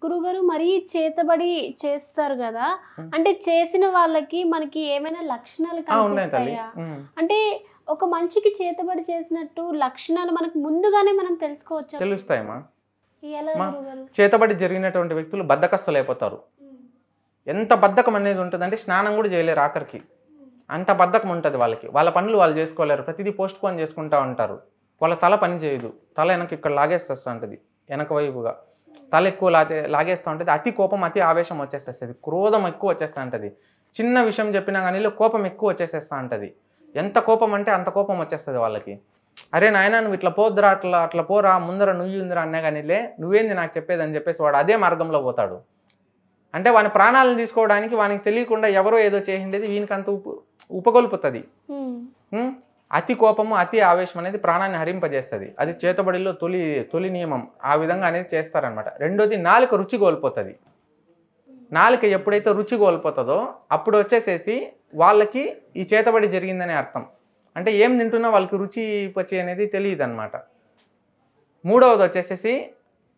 గురుగారు మరి చేతబడి చేస్తారు కదా, అంటే చేసిన వాళ్ళకి మనకి ఏమైనా లక్షణాలు ఉన్నాయి తల్లి. కనిపిస్తాయా? అంటే ఒక మనిషికి చేతబడి చేసినట్టు లక్షణాలు మనకు ముందుగానే మనం తెలుసుకోవచ్చా? తెలుస్తాయమ్మా. ఎలా గురుగారు? చేతబడి జరిగినటువంటి వ్యక్తులు బద్ధకస్తులు అయిపోతారు. ఎంత బద్ధకం అనేది ఉంటుందంటే స్నానం కూడా చేయలేరు ఆఖరికి. అంత బద్ధకం ఉంటుంది వాళ్ళకి. వాళ్ళ పనులు వాళ్ళు చేసుకోలేరు. ప్రతిదీ పోస్ట్ పోన్ చేసుకుంటూ ఉంటారు. వాళ్ళ తల పని చేయదు. తల వెనక్కి ఇక్కడ లాగేస్తూ ఉంటుంది, వెనక వైపుగా తల ఎక్కువ లాగేస్తూ ఉంటుంది. అతి కోపం, అతి ఆవేశం వచ్చేసేస్తుంది. క్రోధం ఎక్కువ వచ్చేస్తూ ఉంటుంది. చిన్న విషయం చెప్పినా కానీ కోపం ఎక్కువ వచ్చేసేస్తూ ఉంటుంది. ఎంత కోపం అంటే అంత కోపం వచ్చేస్తుంది వాళ్ళకి. అరే నాయన నువ్వు ఇట్లా పోద్దురా, అట్లా పోరా, ముందర నువ్వు ఉందిరా అన్నా కానీలే, నువ్వేంది నాకు చెప్పేది అని చెప్పేసి వాడు అదే మార్గంలో పోతాడు. అంటే వాని ప్రాణాలను తీసుకోవడానికి వానికి తెలియకుండా ఎవరో ఏదో చేసిండేది వీనికి అంత ఉపగొల్పుతుంది. అతి కోపము, అతి ఆవేశం అనేది ప్రాణాన్ని హరింపజేస్తుంది. అది చేతబడిలో తొలి నియమం. ఆ విధంగా అనేది చేస్తారనమాట. రెండోది నాలుక రుచి కోల్పోతుంది. నాలుక ఎప్పుడైతే రుచి కోల్పోతుందో అప్పుడు వచ్చేసేసి వాళ్ళకి ఈ చేతబడి జరిగిందనే అర్థం. అంటే ఏం తింటున్నా వాళ్ళకి రుచి పచ్చి అనేది తెలియదు అనమాట. మూడవది వచ్చేసేసి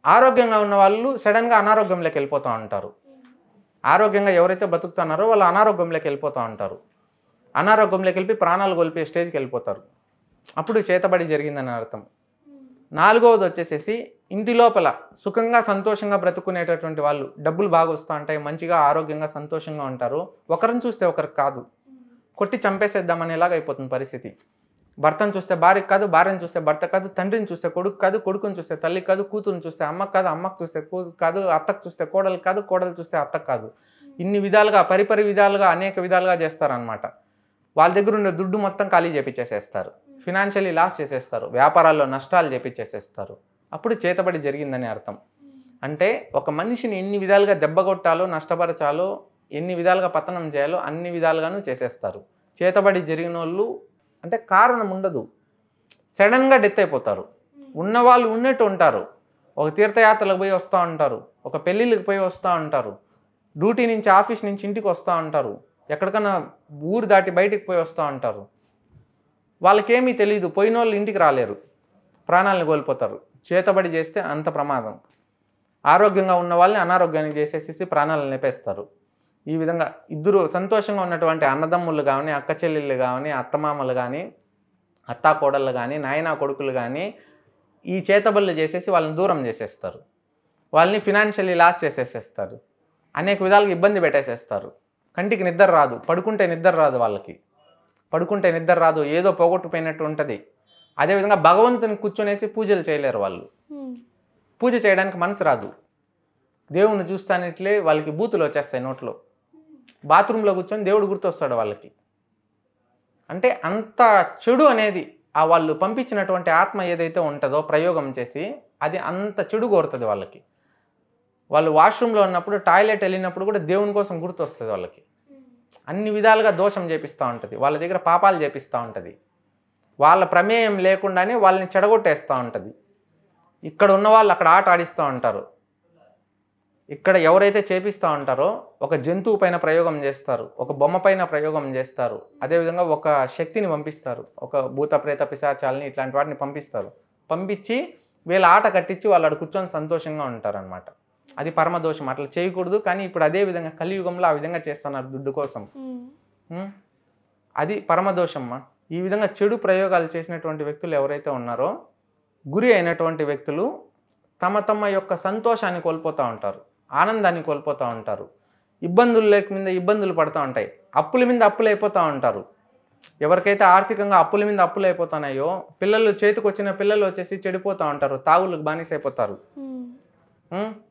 ఆరోగ్యంగా ఉన్న వాళ్ళు సడన్గా అనారోగ్యంలోకి వెళ్ళిపోతూ ఉంటారు. ఆరోగ్యంగా ఎవరైతే బతుకుతున్నారో వాళ్ళు అనారోగ్యంలోకి వెళ్ళిపోతూ ఉంటారు. అనారోగ్యంలోకి వెళ్ళి ప్రాణాలు కోల్పోయే స్టేజ్కి వెళ్ళిపోతారు. అప్పుడు చేతబడి జరిగిందని అర్థం. నాలుగవది వచ్చేసేసి ఇంటి లోపల సుఖంగా సంతోషంగా బ్రతుకునేటటువంటి వాళ్ళు, డబ్బులు బాగా వస్తూ ఉంటాయి, మంచిగా ఆరోగ్యంగా సంతోషంగా ఉంటారు. ఒకరిని చూస్తే ఒకరికి కాదు, కొట్టి చంపేసేద్దామనేలాగా అయిపోతుంది పరిస్థితి. భర్తను చూస్తే భార్యకు కాదు, భార్యను చూస్తే భర్త కాదు, తండ్రిని చూస్తే కొడుకు కాదు, కొడుకుని చూస్తే తల్లి కాదు, కూతురుని చూస్తే అమ్మకు కాదు, అమ్మకు చూస్తే కాదు, అత్తకు చూస్తే కోడలు కాదు, కోడలు చూస్తే అత్తకు కాదు. ఇన్ని విధాలుగా పరిపరి విధాలుగా అనేక విధాలుగా చేస్తారనమాట. వాళ్ళ దగ్గర ఉండే దుడ్డు మొత్తం ఖాళీ చేపించేసేస్తారు. ఫినాన్షియలీ లాస్ చేసేస్తారు. వ్యాపారాల్లో నష్టాలు చేపించేసేస్తారు. అప్పుడు చేతబడి జరిగిందని అర్థం. అంటే ఒక మనిషిని ఎన్ని విధాలుగా దెబ్బగొట్టాలో, నష్టపరచాలో, ఎన్ని విధాలుగా పతనం చేయాలో అన్ని విధాలుగాను చేసేస్తారు. చేతబడి జరిగిన వాళ్ళు అంటే కారణం ఉండదు, సడన్గా డెత్ అయిపోతారు. ఉన్నవాళ్ళు ఉన్నట్టు ఉంటారు. ఒక తీర్థయాత్రలకు పోయి వస్తూ ఉంటారు, ఒక పెళ్ళిళ్ళకి పోయి వస్తూ ఉంటారు, డ్యూటీ నుంచి ఆఫీస్ నుంచి ఇంటికి వస్తూ ఉంటారు, ఎక్కడికన్నా ఊరు దాటి బయటికి పోయి వస్తూ ఉంటారు. వాళ్ళకేమీ తెలియదు, పోయిన వాళ్ళు ఇంటికి రాలేరు, ప్రాణాలను కోల్పోతారు. చేతబడి చేస్తే అంత ప్రమాదం. ఆరోగ్యంగా ఉన్న వాళ్ళని అనారోగ్యానికి చేసేసి ప్రాణాలను నిపేస్తారు. ఈ విధంగా ఇద్దరు సంతోషంగా ఉన్నటువంటి అన్నదమ్ములు కానీ, అక్క చెల్లెళ్ళు కానీ, అత్తమామలు కానీ, అత్తా కోడళ్ళు కానీ, నాయనా కొడుకులు కానీ ఈ చేతబడులు చేసేసి వాళ్ళని దూరం చేసేస్తారు. వాళ్ళని ఫినాన్షియల్లీ లాస్ చేసేసేస్తారు. అనేక విధాలుగా ఇబ్బంది పెట్టేసేస్తారు. కంటికి నిద్ర రాదు, పడుకుంటే నిద్ర రాదు, వాళ్ళకి పడుకుంటే నిద్ర రాదు, ఏదో పోగొట్టుపోయినట్టు ఉంటుంది. అదేవిధంగా భగవంతుని కూర్చొనేసి పూజలు చేయలేరు వాళ్ళు. పూజ చేయడానికి మనసు రాదు. దేవుణ్ణి చూస్తానిట్లే వాళ్ళకి బూతులు వచ్చేస్తాయి నోట్లో. బాత్రూంలో కూర్చొని దేవుడు గుర్తొస్తాడు వాళ్ళకి. అంటే అంత చెడు అనేది ఆ వాళ్ళు పంపించినటువంటి ఆత్మ ఏదైతే ఉంటుందో ప్రయోగం చేసి అది అంత చెడు కోరుతుంది వాళ్ళకి. వాళ్ళు వాష్రూమ్లో ఉన్నప్పుడు, టాయిలెట్ వెళ్ళినప్పుడు కూడా దేవుని కోసం గుర్తొస్తుంది వాళ్ళకి. అన్ని విధాలుగా దోషం చేపిస్తూ ఉంటుంది. వాళ్ళ దగ్గర పాపాలు చేపిస్తూ ఉంటుంది. వాళ్ళ ప్రమేయం లేకుండానే వాళ్ళని చెడగొట్టేస్తూ ఉంటుంది. ఇక్కడ ఉన్న వాళ్ళు అక్కడ ఆట ఆడిస్తూ ఉంటారు. ఇక్కడ ఎవరైతే చేపిస్తూ ఉంటారో ఒక జంతువు పైన ప్రయోగం చేస్తారు, ఒక బొమ్మ పైన ప్రయోగం చేస్తారు, అదేవిధంగా ఒక శక్తిని పంపిస్తారు, ఒక భూత ప్రేత పిశాచాలని ఇట్లాంటి వాటిని పంపిస్తారు. పంపించి వీళ్ళ ఆట కట్టించి వాళ్ళు అక్కడ కూర్చొని సంతోషంగా ఉంటారనమాట. అది పరమదోషం. అట్లా చేయకూడదు. కానీ ఇప్పుడు అదే విధంగా కలియుగంలో ఆ విధంగా చేస్తున్నారు దుడ్డు కోసం. అది పరమదోషమ్మా. ఈ విధంగా చెడు ప్రయోగాలు చేసినటువంటి వ్యక్తులు ఎవరైతే ఉన్నారో గురి అయినటువంటి వ్యక్తులు తమ యొక్క సంతోషాన్ని కోల్పోతూ ఉంటారు, ఆనందాన్ని కోల్పోతూ ఉంటారు, ఇబ్బందులు మీద ఇబ్బందులు పడుతూ ఉంటాయి, అప్పుల మీద అప్పులు అయిపోతూ ఉంటారు. ఎవరికైతే ఆర్థికంగా అప్పుల మీద అప్పులు అయిపోతున్నాయో పిల్లలు చేతికి వచ్చిన పిల్లలు వచ్చేసి చెడిపోతూ ఉంటారు, తాగులకు బానిస అయిపోతారు,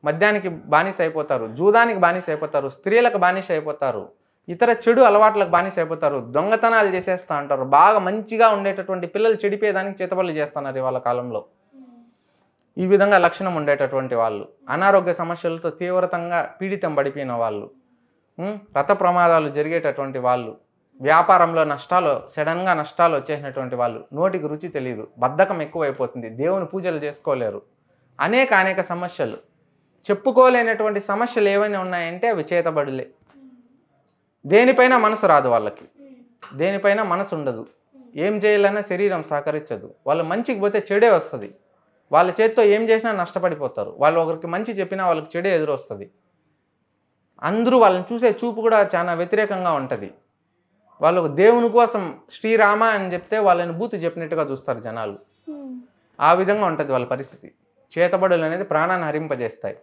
మద్యానికి బానిస అయిపోతారు, జూదానికి బానిస అయిపోతారు, స్త్రీలకు బానిస అయిపోతారు, ఇతర చెడు అలవాట్లకు బానిస అయిపోతారు, దొంగతనాలు చేసేస్తూ ఉంటారు. బాగా మంచిగా ఉండేటటువంటి పిల్లలు చెడిపోయేదానికి చేతబడులు చేస్తున్నారు ఇవాళ కాలంలో. ఈ విధంగా లక్షణం ఉండేటటువంటి వాళ్ళు, అనారోగ్య సమస్యలతో తీవ్రతంగా పీడితం పడిపోయిన వాళ్ళు, రథ ప్రమాదాలు జరిగేటటువంటి వాళ్ళు, వ్యాపారంలో సడన్గా నష్టాలు వచ్చేసినటువంటి వాళ్ళు, నోటికి రుచి తెలియదు, బద్ధకం ఎక్కువైపోతుంది, దేవుని పూజలు చేసుకోలేరు, అనేక సమస్యలు, చెప్పుకోలేనటువంటి సమస్యలు ఏవైనా ఉన్నాయంటే అవి చేతబడులే. దేనిపైన మనసు రాదు వాళ్ళకి, దేనిపైన మనసు ఉండదు, ఏం చేయాలన్నా శరీరం సహకరించదు, వాళ్ళు మంచికి పోతే చెడే వస్తుంది, వాళ్ళ చేతితో ఏం చేసినా నష్టపడిపోతారు. వాళ్ళు ఒకరికి మంచి చెప్పినా వాళ్ళకి చెడు ఎదురొస్తుంది. అందరూ వాళ్ళని చూసే చూపు కూడా చాలా వ్యతిరేకంగా ఉంటుంది. వాళ్ళు దేవుని కోసం శ్రీరామ అని చెప్తే వాళ్ళని బూతు చెప్పినట్టుగా చూస్తారు జనాలు. ఆ విధంగా ఉంటుంది వాళ్ళ పరిస్థితి. చేతబడులు అనేది ప్రాణాన్ని హరింపజేస్తాయి.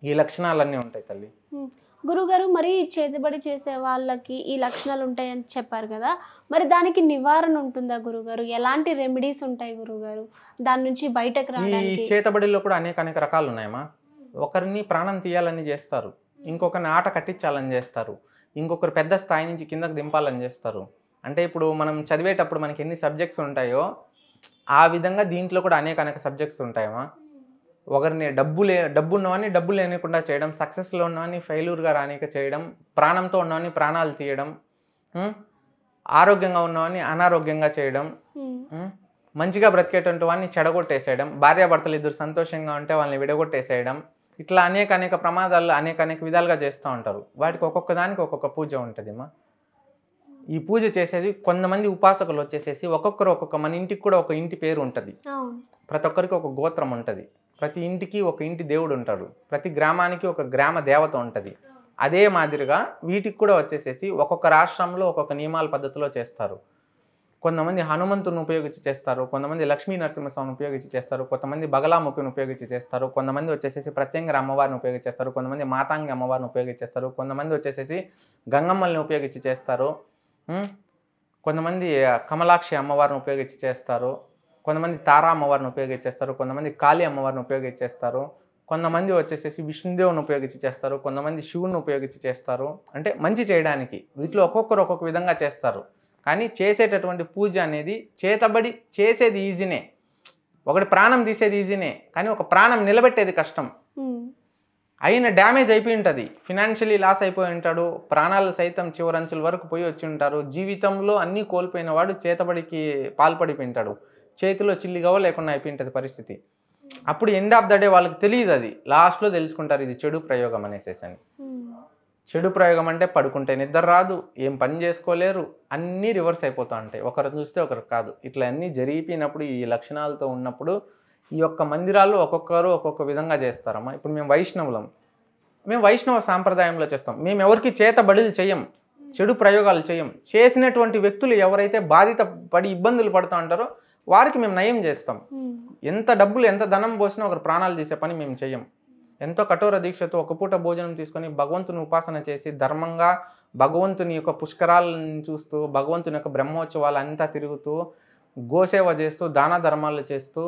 ఈ లక్షణాలన్నీ ఉంటాయి తల్లి. గురుగారు, మరి చేతబడి చేసే వాళ్ళకి ఈ లక్షణాలు ఉంటాయని చెప్పారు కదా, మరి దానికి నివారణ ఉంటుందా గురుగారు? ఎలాంటి రెమెడీస్ ఉంటాయి గురుగారు దాని నుంచి బయటకు ఈ రావడానికి? చేతబడిలో కూడా అనేక రకాలు ఉన్నాయమ్మా. ఒకరిని ప్రాణం తీయాలని చేస్తారు, ఇంకొకరిని ఆట కట్టించాలని చేస్తారు, ఇంకొకరు పెద్ద స్థాయి నుంచి కిందకు దింపాలని చేస్తారు. అంటే ఇప్పుడు మనం చదివేటప్పుడు మనకి ఎన్ని సబ్జెక్ట్స్ ఉంటాయో ఆ విధంగా దీంట్లో కూడా అనేక సబ్జెక్ట్స్ ఉంటాయమ్మా. ఒకరిని డబ్బు ఉన్నవాడిని డబ్బు లేనికుండా చేయడం, సక్సెస్లో ఉన్నవాడిని ఫెయిల్యూర్గా రానిక చేయడం, ప్రాణంతో ఉన్నవాడిని ప్రాణాలు తీయడం, ఆరోగ్యంగా ఉన్నవాడిని అనారోగ్యంగా చేయడం, మంచిగా బ్రతికేటువంటి వాడిని చెడగొట్టేసేయడం, భార్యాభర్తలు ఇద్దరు సంతోషంగా ఉంటే వాళ్ళని విడగొట్టేసేయడం, ఇట్లా అనేక ప్రమాదాలు అనేక విధాలుగా చేస్తూ ఉంటారు. వాటికి ఒక్కొక్క దానికి ఒక్కొక్క పూజ ఉంటుందిమ్మా. ఈ పూజ చేసేది కొంతమంది ఉపాసకులు వచ్చేసేసి ఒక్కొక్క మన ఇంటికి కూడా ఒక ఇంటి పేరు ఉంటుంది. ప్రతి ఒక్కరికి ఒక గోత్రం ఉంటుంది. ప్రతి ఇంటికి ఒక ఇంటి దేవుడు ఉంటాడు. ప్రతి గ్రామానికి ఒక గ్రామ దేవత ఉంటుంది. అదే మాదిరిగా వీటికి కూడా వచ్చేసేసి ఒక్కొక్క రాష్ట్రంలో ఒక్కొక్క నియమాల పద్ధతిలో చేస్తారు. కొంతమంది హనుమంతుని ఉపయోగించి చేస్తారు, కొంతమంది లక్ష్మీ నరసింహస్వామిని ఉపయోగించి చేస్తారు, కొంతమంది బగలాముఖిని ఉపయోగించి చేస్తారు, కొంతమంది వచ్చేసేసి ప్రత్యంగర అమ్మవారిని ఉపయోగించేస్తారు, కొంతమంది మాతాంగి అమ్మవారిని ఉపయోగించేస్తారు, కొంతమంది వచ్చేసేసి గంగమ్మల్ని ఉపయోగించి చేస్తారు, కొంతమంది కమలాక్షి అమ్మవారిని ఉపయోగించి చేస్తారు, కొంతమంది తారా అమ్మవారిని ఉపయోగించేస్తారు, కొంతమంది కాళీ అమ్మవారిని ఉపయోగించేస్తారు, కొంతమంది వచ్చేసేసి విష్ణుదేవుని ఉపయోగించి చేస్తారు, కొంతమంది శివుని ఉపయోగించి చేస్తారు. అంటే మంచి చేయడానికి వీటిలో ఒక్కొక్కరు ఒక్కొక్క విధంగా చేస్తారు. కానీ చేసేటటువంటి పూజ అనేది చేతబడి చేసేది ఈజీనే, ఒకటి ప్రాణం తీసేది ఈజీనే, కానీ ఒక ప్రాణం నిలబెట్టేది కష్టం. అయిన డ్యామేజ్ అయిపోయి ఉంటుంది, ఫినాన్షియలీ లాస్ అయిపోయి ఉంటాడు, ప్రాణాలు సైతం చివరంచుల వరకు పోయి వచ్చి ఉంటారు. జీవితంలో అన్నీ కోల్పోయిన వాడు చేతబడికి పాల్పడిపోయి ఉంటాడు, చేతిలో చిల్లిగవ లేకుండా అయిపోయి ఉంటుంది పరిస్థితి. అప్పుడు ఎండ్ ఆఫ్ ద డే వాళ్ళకి తెలియదు, అది లాస్ట్లో తెలుసుకుంటారు ఇది చెడు ప్రయోగం అనేసేసని. చెడు ప్రయోగం అంటే పడుకుంటే నిద్ర రాదు, ఏం పని చేసుకోలేరు, అన్నీ రివర్స్ అయిపోతూ ఉంటాయి. ఒకరు చూస్తే ఒకరు కాదు. ఇట్లా అన్నీ జరిగిపోయినప్పుడు ఈ లక్షణాలతో ఉన్నప్పుడు ఈ యొక్క మందిరాల్లో ఒక్కొక్కరు ఒక్కొక్క విధంగా చేస్తారమ్మా. ఇప్పుడు మేము వైష్ణవులం, మేము వైష్ణవ సాంప్రదాయంలో చేస్తాం. మేము ఎవరికి చేతబడులు చేయం, చెడు ప్రయోగాలు చేయం. చేసినటువంటి వ్యక్తులు ఎవరైతే బాధిత పడి ఇబ్బందులు పడుతూ ఉంటారో వారికి మేము నయం చేస్తాం. ఎంత డబ్బులు ఎంత ధనం పోసినా ఒకరు ప్రాణాలు తీసే పని మేము చేయం. ఎంతో కఠోర దీక్షతో ఒక పూట భోజనం తీసుకొని భగవంతుని ఉపాసన చేసి ధర్మంగా భగవంతుని యొక్క పుష్కరాలను చూస్తూ భగవంతుని యొక్క బ్రహ్మోత్సవాలు అంతా తిరుగుతూ గోసేవ చేస్తూ దాన ధర్మాలు చేస్తూ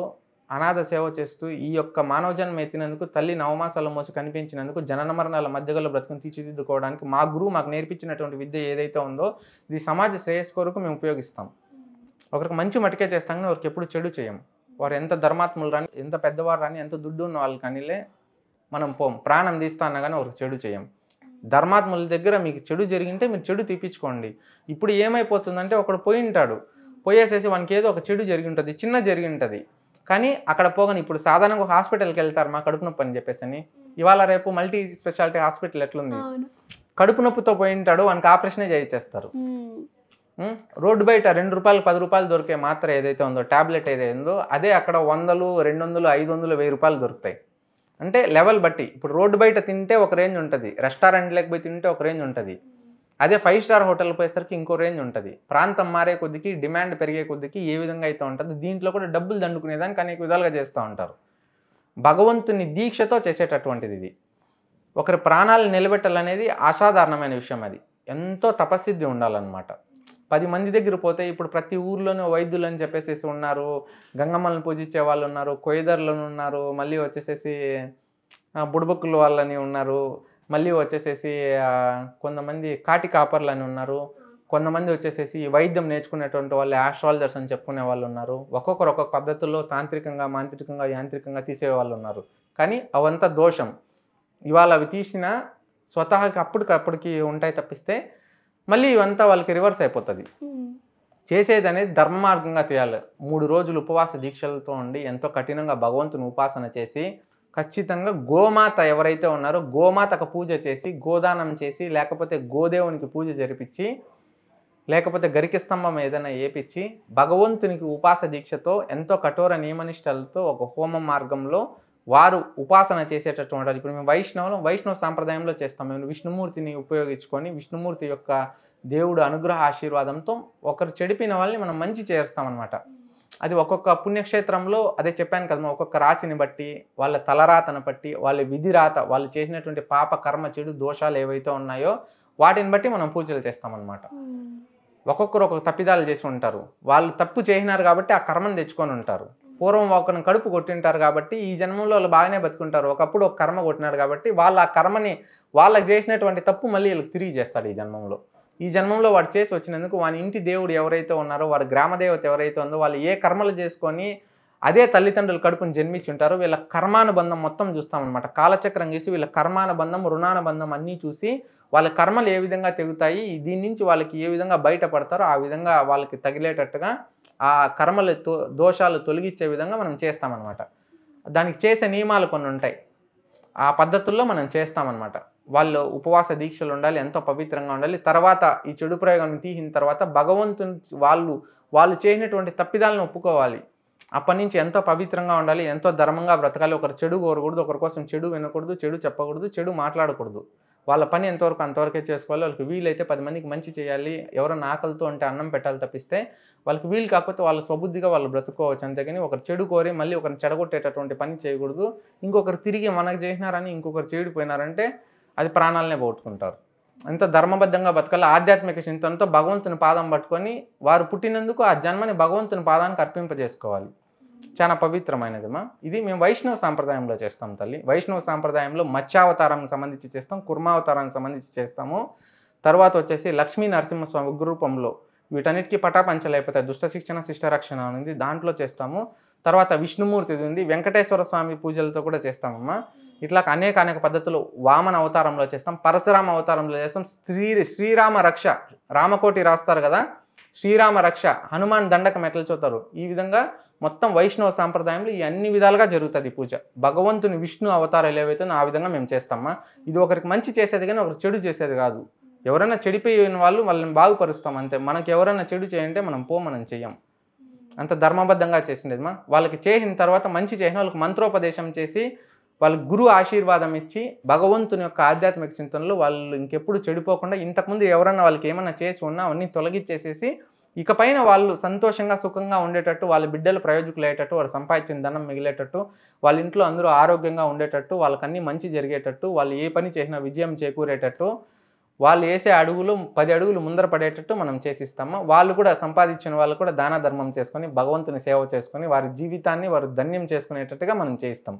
అనాథ సేవ చేస్తూ ఈ యొక్క మానవ జన్మ ఎత్తినందుకు తల్లి నవమాసాల మోసి కనిపించినందుకు జనన మరణాల మధ్యగల బ్రతుకుని తీర్చిదిద్దుకోవడానికి మా గురువు మాకు నేర్పించినటువంటి విద్య ఏదైతే ఉందో ఇది సమాజ శ్రేయస్ కొరకు మేము ఉపయోగిస్తాం. ఒకరికి మంచి మటుకే చేస్తాం కానీ ఒకరికి ఎప్పుడు చెడు చేయం. వారు ఎంత ధర్మాత్ములు రాని, ఎంత పెద్దవారు రాని, ఎంత దుడ్డు ఉన్న వాళ్ళు కానీలే మనం పోం. ప్రాణం తీస్తా అన్నా కానీ ఒకరికి చెడు చేయం. ధర్మాత్ముల దగ్గర మీకు చెడు జరిగింటే మీరు చెడు తీపించుకోండి. ఇప్పుడు ఏమైపోతుందంటే ఒకడు పోయి ఉంటాడు, పోయేసేసి వానికి ఏదో ఒక చెడు జరిగి ఉంటుంది, చిన్న జరిగి ఉంటుంది, కానీ అక్కడ పోగానే ఇప్పుడు సాధారణంగా ఒక హాస్పిటల్కి వెళ్తారు మా కడుపు నొప్పి అని చెప్పేసి అని. ఇవాళ రేపు మల్టీ స్పెషాలిటీ హాస్పిటల్ ఎట్లుంది, కడుపు నొప్పితో పోయి ఉంటాడు వానికి ఆపరేషనే చేయించేస్తారు. రోడ్డు బయట 2 రూపాయలు 10 రూపాయలు దొరికే మాత్ర ఏదైతే ఉందో టాబ్లెట్ ఏదైతే ఉందో అదే అక్కడ 100, 200, 500, 1000 రూపాయలు దొరుకుతాయి. అంటే లెవెల్ బట్టి ఇప్పుడు రోడ్డు బయట తింటే ఒక రేంజ్ ఉంటుంది, రెస్టారెంట్లోకి పోయి తింటే ఒక రేంజ్ ఉంటుంది, అదే 5 స్టార్ హోటల్ పోయేసరికి ఇంకో రేంజ్ ఉంటుంది. ప్రాంతం మారే కొద్దికి డిమాండ్ పెరిగే కొద్దికి ఏ విధంగా అయితే ఉంటుంది దీంట్లో కూడా డబ్బులు దండుకునేదానికి అనేక విధాలుగా చేస్తూ ఉంటారు. భగవంతుని దీక్షతో చేసేటటువంటిది ఇది. ఒకరి ప్రాణాలు నిలబెట్టాలనేది అసాధారణమైన విషయం. అది ఎంతో తపస్సిద్ధి ఉండాలన్నమాట. 10 మంది దగ్గర పోతే ఇప్పుడు ప్రతి ఊర్లోనూ వైద్యులు అని చెప్పేసి ఉన్నారు, గంగమ్మలను పూజించే వాళ్ళు ఉన్నారు, కొయ్యదర్లను ఉన్నారు, మళ్ళీ వచ్చేసేసి బుడబుక్కుల వాళ్ళని ఉన్నారు, మళ్ళీ వచ్చేసేసి కొంతమంది కాటి కాపర్లు అని ఉన్నారు, కొంతమంది వచ్చేసేసి వైద్యం నేర్చుకునేటువంటి వాళ్ళు ఆస్ట్రాలజర్స్ అని చెప్పుకునే వాళ్ళు ఉన్నారు. ఒక్కొక్కరు ఒక్కొక్క పద్ధతుల్లో తాంత్రికంగా మాంత్రికంగా యాంత్రికంగా తీసే వాళ్ళు ఉన్నారు. కానీ అవంతా దోషం. ఇవాళ అవి తీసిన స్వతహాకి అప్పటికప్పటికి ఉంటాయి తప్పిస్తే మళ్ళీ ఇవంతా వాళ్ళకి రివర్స్ అయిపోతుంది. చేసేది అనేది ధర్మ మార్గంగా చేయాలి. 3 రోజులు ఉపవాస దీక్షలతో ఉండి ఎంతో కఠినంగా భగవంతుని ఉపాసన చేసి ఖచ్చితంగా గోమాత ఎవరైతే ఉన్నారో గోమాతకు పూజ చేసి గోదానం చేసి లేకపోతే గోదేవునికి పూజ జరిపించి లేకపోతే గరిక స్తంభం ఏదైనా ఏపిచ్చి భగవంతునికి ఉపాస దీక్షతో ఎంతో కఠోర నియమనిష్టలతో ఒక హోమ మార్గంలో వారు ఉపాసన చేసేటటువంటి, ఇప్పుడు మేము వైష్ణవ సాంప్రదాయంలో చేస్తాం. మేము విష్ణుమూర్తిని ఉపయోగించుకొని విష్ణుమూర్తి యొక్క దేవుడు అనుగ్రహ ఆశీర్వాదంతో ఒకరు చెడిపిన వాళ్ళని మనం మంచి చేస్తామన్నమాట. అది ఒక్కొక్క పుణ్యక్షేత్రంలో అదే చెప్పాను కదా, ఒక్కొక్క రాశిని బట్టి, వాళ్ళ తలరాతను బట్టి, వాళ్ళ విధిరాత, వాళ్ళు చేసినటువంటి పాప కర్మ చెడు దోషాలు ఏవైతే ఉన్నాయో వాటిని బట్టి మనం పూజలు చేస్తామన్నమాట. ఒక్కొక్కరు ఒక్కొక్క తప్పిదాలు చేసి ఉంటారు. వాళ్ళు తప్పు చేసినారు కాబట్టి ఆ కర్మను తెచ్చుకొని ఉంటారు. పూర్వం ఒకరిని కడుపు కొట్టింటారు కాబట్టి ఈ జన్మంలో వాళ్ళు బాగానే బతుకుంటారు. ఒకప్పుడు ఒక కర్మ కొట్టినాడు కాబట్టి వాళ్ళ ఆ కర్మని, వాళ్ళకి చేసినటువంటి తప్పు మళ్ళీ వీళ్ళకి తిరిగి చేస్తాడు ఈ జన్మంలో. ఈ జన్మంలో వాడు చేసి వచ్చినందుకు వాని ఇంటి దేవుడు ఎవరైతే ఉన్నారో, వాడి గ్రామదేవత ఎవరైతే ఉందో, వాళ్ళు ఏ కర్మలు చేసుకొని అదే తల్లిదండ్రులు కడుపుని జన్మించి ఉంటారో వీళ్ళ కర్మానుబంధం మొత్తం చూస్తామన్నమాట. కాలచక్రం గీసి వీళ్ళ కర్మానుబంధం, రుణానుబంధం అన్నీ చూసి వాళ్ళ కర్మలు ఏ విధంగా తెగుతాయి, దీని నుంచి వాళ్ళకి ఏ విధంగా బయటపడతారో ఆ విధంగా వాళ్ళకి తగిలేటట్టుగా ఆ కర్మలు దోషాలు తొలగించే విధంగా మనం చేస్తామన్నమాట. దానికి చేసే నియమాలు కొన్ని ఉంటాయి. ఆ పద్ధతుల్లో మనం చేస్తామన్నమాట. వాళ్ళు ఉపవాస దీక్షలు ఉండాలి, ఎంతో పవిత్రంగా ఉండాలి. తర్వాత ఈ చెడు ప్రయోగాన్ని తీసిన తర్వాత భగవంతుని వాళ్ళు చేసినటువంటి తప్పిదాలను ఒప్పుకోవాలి. అప్పటి నుంచి ఎంతో పవిత్రంగా ఉండాలి, ఎంతో ధర్మంగా బ్రతకాలి. ఒకరు చెడు కోరకూడదు, ఒకరి కోసం చెడు వినకూడదు, చెడు చెప్పకూడదు, చెడు మాట్లాడకూడదు. వాళ్ళ పని ఎంతవరకు అంతవరకే చేసుకోవాలి. వాళ్ళకి వీలైతే 10 మందికి మంచి చేయాలి. ఎవరైనా ఆకలితో ఉంటే అన్నం పెట్టాలి తప్పిస్తే, వాళ్ళకి వీలు కాకపోతే వాళ్ళ స్వబుద్ధిగా వాళ్ళు బ్రతుకోవచ్చు. అంతేగాని ఒకరు చెడు కోరి మళ్ళీ ఒకరిని చెడగొట్టేటటువంటి పని చేయకూడదు. ఇంకొకరు తిరిగి మనకు చేసినారని ఇంకొకరు చెడిపోయినారంటే అది ప్రాణాలనే పోగొట్టుకుంటారు. ఎంత ధర్మబద్ధంగా బతకాలి. ఆధ్యాత్మిక చింతనతో భగవంతుని పాదం పట్టుకొని వారు పుట్టినందుకు ఆ జన్మని భగవంతుని పాదానికి అర్పింపజేసుకోవాలి. చాలా పవిత్రమైనదిమా. ఇది మేము వైష్ణవ సాంప్రదాయంలో చేస్తాం తల్లి. వైష్ణవ సాంప్రదాయంలో మత్స్యావతారానికి సంబంధించి చేస్తాం, కుర్మావతారానికి సంబంధించి చేస్తాము. తర్వాత వచ్చేసి లక్ష్మీ నరసింహస్వామి ఉగ్రరూపంలో వీటన్నిటికీ పటాపంచలు అయిపోతాయి. దుష్ట శిక్షణ శిష్ట రక్షణ ఉంది, దాంట్లో చేస్తాము. తర్వాత విష్ణుమూర్తిది ఉంది, వెంకటేశ్వర స్వామి పూజలతో కూడా చేస్తామమ్మా. ఇట్లా అనేక పద్ధతులు వామన అవతారంలో చేస్తాం, పరశురామ అవతారంలో చేస్తాం. శ్రీరామ రక్ష, రామకోటి రాస్తారు కదా, శ్రీరామ రక్ష, హనుమాన్ దండకం ఎట్లా చూస్తారు, ఈ విధంగా మొత్తం వైష్ణవ సాంప్రదాయంలో ఈ అన్ని విధాలుగా జరుగుతుంది పూజ. భగవంతుని విష్ణు అవతారాలు ఏవైతే ఆ విధంగా మేము చేస్తామా. ఇది ఒకరికి మంచి చేసేది కానీ ఒకరికి చెడు చేసేది కాదు. ఎవరైనా చెడిపోయిన వాళ్ళని బాగుపరుస్తాం అంతే. మనకి ఎవరైనా చెడు చేయంటే మనం చెయ్యం. అంత ధర్మబద్ధంగా చేసిండేదిమా. వాళ్ళకి చేసిన తర్వాత మంచి చేసిన వాళ్ళకి మంత్రోపదేశం చేసి వాళ్ళకి గురువు ఆశీర్వాదం ఇచ్చి భగవంతుని యొక్క ఆధ్యాత్మిక చింతనలో వాళ్ళు ఇంకెప్పుడు చెడిపోకుండా, ఇంతకుముందు ఎవరన్నా వాళ్ళకి ఏమన్నా చేసి ఉన్నా అవన్నీ తొలగించేసేసి ఇకపైన వాళ్ళు సంతోషంగా సుఖంగా ఉండేటట్టు, వాళ్ళ బిడ్డలు ప్రయోజకులు అయ్యేటట్టు, వాళ్ళు సంపాదించిన ధనం మిగిలేటట్టు, వాళ్ళ ఇంట్లో అందరూ ఆరోగ్యంగా ఉండేటట్టు, వాళ్ళకన్నీ మంచి జరిగేటట్టు, వాళ్ళు ఏ పని చేసినా విజయం చేకూరేటట్టు, వాళ్ళు వేసే అడుగులు 10 అడుగులు ముందర పడేటట్టు మనం చేసిస్తాము. వాళ్ళు కూడా సంపాదించిన వాళ్ళు కూడా దాన ధర్మం చేసుకొని భగవంతుని సేవ చేసుకొని వారి జీవితాన్ని వారు ధన్యం చేసుకునేటట్టుగా మనం చేయిస్తాం.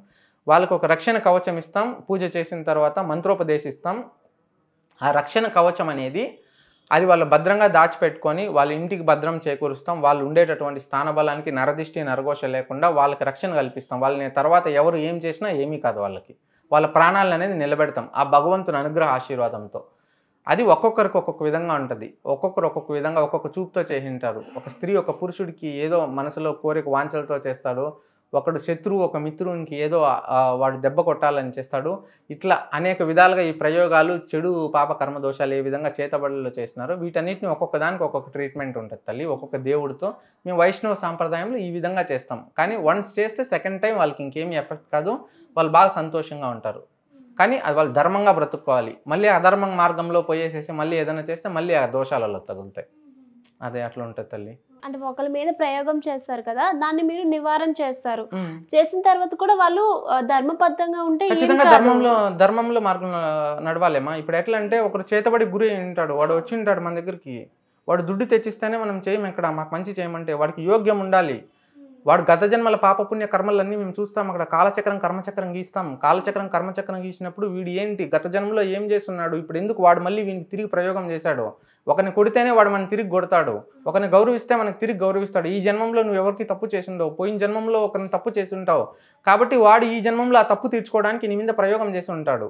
వాళ్ళకు ఒక రక్షణ కవచం ఇస్తాం. పూజ చేసిన తర్వాత మంత్రోపదేశిస్తాం. ఆ రక్షణ కవచం అనేది అది వాళ్ళు భద్రంగా దాచిపెట్టుకొని వాళ్ళ ఇంటికి భద్రం చేకూరుస్తాం. వాళ్ళు ఉండేటటువంటి స్థానబలానికి నరదిష్టి నరఘోష లేకుండా వాళ్ళకి రక్షణ కల్పిస్తాం. వాళ్ళని తర్వాత ఎవరు ఏం చేసినా ఏమీ కాదు, వాళ్ళ ప్రాణాలను అనేది నిలబెడతాం ఆ భగవంతుని అనుగ్రహ ఆశీర్వాదంతో. అది ఒక్కొక్కరికి ఒక్కొక్క విధంగా ఉంటుంది. ఒక్కొక్కరు ఒక్కొక్క విధంగా ఒక్కొక్క చూపుతో చేసింటారు. ఒక స్త్రీ ఒక పురుషుడికి ఏదో మనసులో కోరిక వాంఛలతో చేస్తాడు. ఒకడు శత్రువు ఒక మిత్రునికి ఏదో వాడు దెబ్బ కొట్టాలని చేస్తాడు. ఇట్లా అనేక విధాలుగా ఈ ప్రయోగాలు, చెడు పాప కర్మ దోషాలు ఏ విధంగా చేతబడుల్లో చేసినారో వీటన్నిటిని ఒక్కొక్క దానికి ఒక్కొక్క ట్రీట్మెంట్ ఉంటుంది తల్లి. ఒక్కొక్క దేవుడితో మేము వైష్ణవ సాంప్రదాయంలో ఈ విధంగా చేస్తాం. కానీ వన్స్ చేస్తే సెకండ్ టైం వాళ్ళకి ఇంకేమీ ఎఫెక్ట్ కాదు, వాళ్ళు బాగా సంతోషంగా ఉంటారు. కానీ అది వాళ్ళు ధర్మంగా బ్రతుక్కోవాలి. మళ్ళీ అధర్మ మార్గంలో పోయేసేసి మళ్ళీ ఏదైనా చేస్తే మళ్ళీ ఆ దోషాలలో తగులుతాయి. అదే అట్లా ఉంటుంది తల్లి. అంటే ఒకరి మీద ప్రయోగం చేస్తారు కదా, దాన్ని మీరు నివారణ చేస్తారు. చేసిన తర్వాత కూడా వాళ్ళు ధర్మబద్ధంగా ఉంటే ఖచ్చితంగా ధర్మంలో మార్గంలో నడవాలేమా. ఇప్పుడు ఎట్లా అంటే ఒకరు చేతబడి గురి ఉంటాడు, వాడు వచ్చి ఉంటాడు మన దగ్గరికి, వాడు దుడ్డు తెచ్చిస్తేనే మనం చేయము. ఇక్కడ మాకు మంచి చేయమంటే వాడికి యోగ్యం ఉండాలి. వాడు గత జన్మల పాపపుణ్య కర్మలన్నీ మేము చూస్తాం. అక్కడ కాలచక్రం కర్మచక్రం గీస్తాం. కాలచక్రం కర్మచక్రం గీసినప్పుడు వీడు ఏంటి గత జన్మలో ఏం చేస్తున్నాడు, ఇప్పుడు ఎందుకు వాడు మళ్ళీ వీనికి తిరిగి ప్రయోగం చేశాడు. ఒకరిని కొడితేనే వాడు మనకి తిరిగి కొడతాడు, ఒకరిని గౌరవిస్తే మనకి తిరిగి గౌరవిస్తాడు. ఈ జన్మంలో నువ్వు ఎవరికి తప్పు చేసిండవు, పోయిన జన్మంలో ఒకరిని తప్పు చేసి ఉంటావు కాబట్టి వాడు ఈ జన్మంలో ఆ తప్పు తీర్చుకోవడానికి నీ మీద ప్రయోగం చేసి ఉంటాడు.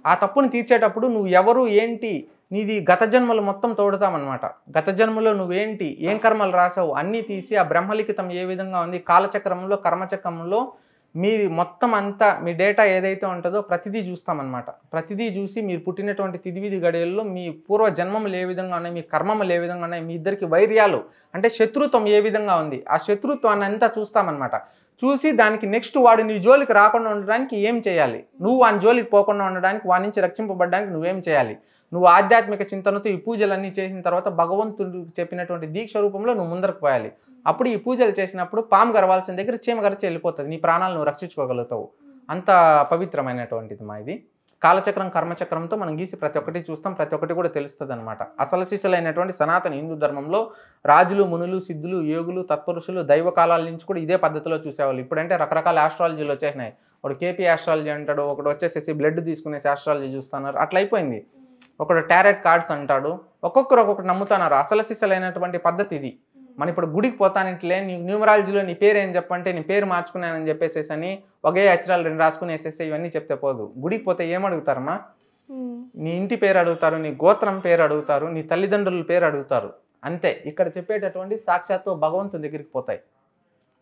ఆ తప్పుని తీర్చేటప్పుడు నువ్వు ఎవరు ఏంటి, నీది గత జన్మలు మొత్తం తోడుతామన్నమాట. గత జన్మలో నువ్వేంటి, ఏం కర్మలు రాసావు అన్నీ తీసి ఆ బ్రహ్మలిఖితం ఏ విధంగా ఉంది, కాలచక్రంలో కర్మచక్రంలో మీ మొత్తం అంతా మీ డేటా ఏదైతే ఉంటుందో ప్రతిదీ చూస్తామన్నమాట. ప్రతిదీ చూసి మీరు పుట్టినటువంటి తిదివిధి గడియల్లో మీ పూర్వ జన్మములు ఏ విధంగా ఉన్నాయి, మీ కర్మములు ఏ విధంగా ఉన్నాయి, మీ ఇద్దరికి వైర్యాలు అంటే శత్రుత్వం ఏ విధంగా ఉంది, ఆ శత్రుత్వాన్ని అంతా చూస్తామన్నమాట. చూసి దానికి నెక్స్ట్ వాడు నీ జోలికి రాకుండా ఉండడానికి ఏం చేయాలి, నువ్వు వాని జోలికి పోకుండా ఉండడానికి, వాని నుంచి రక్షింపబడడానికి నువ్వేం చేయాలి, నువ్వు ఆధ్యాత్మిక చింతనతో ఈ పూజలన్నీ చేసిన తర్వాత భగవంతుడికి చెప్పినటువంటి దీక్ష రూపంలో నువ్వు ముందరకు పోయాలి. అప్పుడు ఈ పూజలు చేసినప్పుడు పాము గరవాల్సిన దగ్గర చీమ గరచి వెళ్ళిపోతుంది, నీ ప్రాణాలు నువ్వు రక్షించుకోగలుగుతావు. అంత పవిత్రమైనటువంటిది మా ఇది. కాలచక్రం కర్మచక్రంతో మనం గీసి ప్రతి ఒక్కటి చూస్తాం, ప్రతి ఒక్కటి కూడా తెలుస్తుంది అనమాట. అసలు శిశులైనటువంటి సనాతన హిందూ ధర్మంలో రాజులు, మునులు, సిద్ధులు, యోగులు, తత్పురుషులు దైవ కాలాల నుంచి కూడా ఇదే పద్ధతిలో చూసేవాళ్ళు. ఇప్పుడంటే రకరకాల ఆస్ట్రాలజీలు వచ్చేసినాయి. ఒకడు కేపీ ఆస్ట్రాలజీ అంటాడు, ఒకడు వచ్చేసేసి బ్లడ్ తీసుకునేసి ఆస్ట్రాలజీ చూస్తున్నారు, అట్లా అయిపోయింది. ఒకడు టారెట్ కార్డ్స్ అంటాడు, ఒక్కొక్కరు ఒక్కొక్కటి నమ్ముతున్నారు. అసలు శిశులైనటువంటి పద్ధతి ఇది. మనం ఇప్పుడు గుడికి పోతానంటే నీ న్యూమరాలజీలో నీ పేరు ఏం చెప్పంటే నీ పేరు మార్చుకున్నానని చెప్పేసేసి అని ఒకే అక్షరాలు 2 రాసుకుని వేసేసి ఇవన్నీ చెప్తే పోదు. గుడికి పోతే ఏం అడుగుతారమ్మా, నీ ఇంటి పేరు అడుగుతారు, నీ గోత్రం పేరు అడుగుతారు, నీ తల్లిదండ్రుల పేరు అడుగుతారు, అంతే. ఇక్కడ చెప్పేటటువంటి సాక్షాత్తు భగవంతుని దగ్గరికి పోతాయి.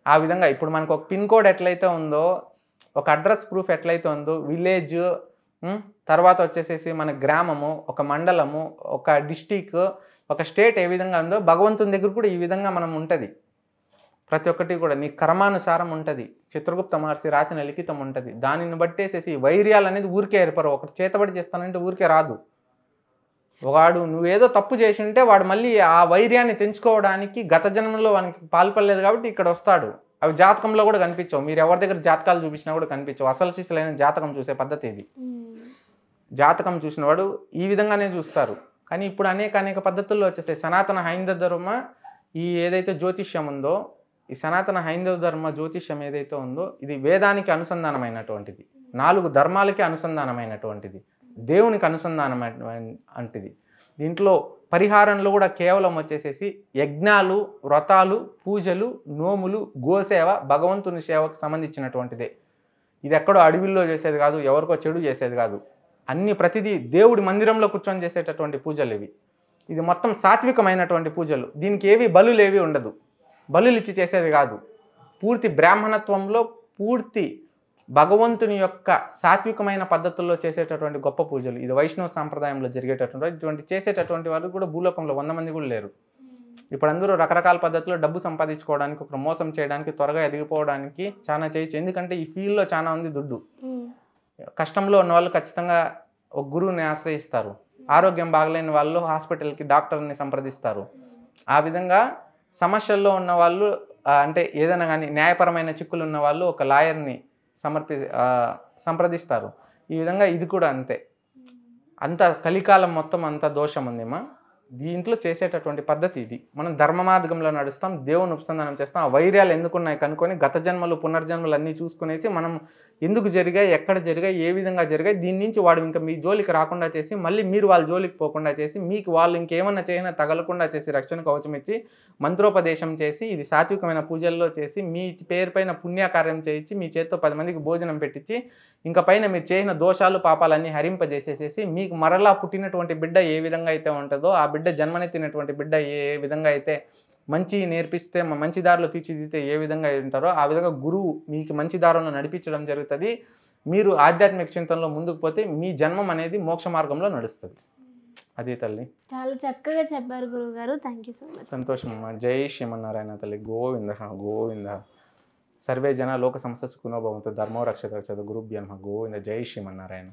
ఆ విధంగా ఇప్పుడు మనకు ఒక పిన్ కోడ్ ఎట్లయితే ఉందో, ఒక అడ్రస్ ప్రూఫ్ ఎట్లయితే ఉందో, విలేజ్, తర్వాత వచ్చేసేసి మన గ్రామము, ఒక మండలము, ఒక డిస్టిక్, ఒక స్టేట్ ఏ విధంగా ఉందో భగవంతుని దగ్గర కూడా ఈ విధంగా మనం ఉంటుంది. ప్రతి ఒక్కటి కూడా నీ కర్మానుసారం ఉంటుంది. చిత్రగుప్త మహర్షి రాసిన లిఖితం ఉంటుంది. దానిని బట్టేసేసి వైర్యాలు అనేది ఊరికే ఏర్పరు. ఒకటి చేతబడి చేస్తానంటే ఊరికే రాదు. వాడు నువ్వేదో తప్పు చేసి ఉంటే వాడు మళ్ళీ ఆ వైర్యాన్ని తెంచుకోవడానికి గత జన్మలో వానికి పాల్పడలేదు కాబట్టి ఇక్కడ వస్తాడు. అవి జాతకంలో కూడా కనిపించవు. మీరు ఎవరి దగ్గర జాతకాలు చూపించినా కూడా కనిపించవు. అసలు శిశులైన జాతకం చూసే పద్ధతి ఇది. జాతకం చూసిన వాడు ఈ విధంగానే చూస్తారు. కానీ ఇప్పుడు అనేక పద్ధతుల్లో వచ్చేసాయి. సనాతన హైందవ ధర్మ ఈ ఏదైతే జ్యోతిష్యం ఉందో, ఈ సనాతన హైందవ ధర్మ జ్యోతిష్యం ఏదైతే ఉందో ఇది వేదానికి అనుసంధానమైనటువంటిది, 4 ధర్మాలకి అనుసంధానమైనటువంటిది, దేవునికి అనుసంధానమైనటువంటిది. దీంట్లో పరిహారంలో కూడా కేవలం వచ్చేసేసి యజ్ఞాలు, వ్రతాలు, పూజలు, నోములు, గోసేవ, భగవంతుని సేవకు సంబంధించినటువంటిదే. ఇది ఎక్కడో అడవిల్లో చేసేది కాదు, ఎవరికో చెడు చేసేది కాదు. అన్ని ప్రతిదీ దేవుడి మందిరంలో కూర్చొని చేసేటటువంటి పూజలు ఇవి. ఇది మొత్తం సాత్వికమైనటువంటి పూజలు. దీనికి ఏవి బలులు ఏవి ఉండదు, బలులు ఇచ్చి చేసేది కాదు. పూర్తి బ్రాహ్మణత్వంలో పూర్తి భగవంతుని యొక్క సాత్వికమైన పద్ధతుల్లో చేసేటటువంటి గొప్ప పూజలు. ఇది వైష్ణవ సాంప్రదాయంలో జరిగేటటువంటి ఇటువంటి చేసేటటువంటి వారు కూడా భూలోకంలో 100 మంది కూడా లేరు. ఇప్పుడు అందరూ రకరకాల పద్ధతిలో డబ్బు సంపాదించుకోవడానికి, ఒక మోసం చేయడానికి, త్వరగా ఎదిగిపోవడానికి చాలా చేయొచ్చు. ఎందుకంటే ఈ ఫీల్డ్లో చాలా ఉంది దుడ్డు. కష్టంలో ఉన్న వాళ్ళు ఖచ్చితంగా ఒక గురువుని ఆశ్రయిస్తారు. ఆరోగ్యం బాగలేని వాళ్ళు హాస్పిటల్కి డాక్టర్ని సంప్రదిస్తారు. ఆ విధంగా సమస్యల్లో ఉన్న వాళ్ళు అంటే ఏదైనా కానీ న్యాయపరమైన చిక్కులు ఉన్న వాళ్ళు ఒక లాయర్ని సంప్రదిస్తారు. ఈ విధంగా ఇది కూడా అంతే. అంత కలికాలం మొత్తం అంత దోషం ఉందేమా. దీంట్లో చేసేటటువంటి పద్ధతి ఇది. మనం ధర్మ మార్గంలో నడుస్తాం, దేవుని ఉపసంధానం చేస్తాం. ఆ వైర్యాలు ఎందుకున్నాయి కనుక్కొని గత జన్మలు పునర్జన్మలు అన్నీ చూసుకునేసి మనం ఎందుకు జరిగాయి, ఎక్కడ జరిగాయి, ఏ విధంగా జరిగాయి, దీని నుంచి వాడు ఇంకా మీ జోలికి రాకుండా చేసి మళ్ళీ మీరు వాళ్ళ జోలికి పోకుండా చేసి మీకు వాళ్ళు ఇంకేమన్నా చేసినా తగలకుండా చేసి రక్షణ కవచం ఇచ్చి మంత్రోపదేశం చేసి ఇది సాత్వికమైన పూజల్లో చేసి మీ పేరు పైన పుణ్యకార్యం చేయించి మీ చేతితో 10 మందికి భోజనం పెట్టించి ఇంకా పైన మీరు చేసిన దోషాలు పాపాలన్నీ హరింపజేసేసేసి మీకు మరలా పుట్టినటువంటి బిడ్డ ఏ విధంగా అయితే ఉంటుందో ఆ బిడ్డ జన్మనెత్తినటువంటి బిడ్డ ఏ విధంగా అయితే మంచి నేర్పిస్తే మంచి దారిలో తీర్చిదిద్దితే ఏ విధంగా ఉంటారో ఆ విధంగా గురువు మీకు మంచి దారిలో నడిపించడం జరుగుతుంది. మీరు ఆధ్యాత్మిక చింతనలో ముందుకు పోతే మీ జన్మం అనేది మోక్ష మార్గంలో నడుస్తుంది. అదే తల్లి. చాలా చక్కగా చెప్పారు గురువుగారు. Thank you so much. సంతోషం అమ్మా. జై శ్రీమన్నారాయణ తల్లి. గోవింద గోవింద. సర్వే జన లోక సమస్త సుఖినో భవంతు. ధర్మో రక్షత రక్షత. గురుభ్యో నమః. గోవింద. జై శ్రీమన్నారాయణ.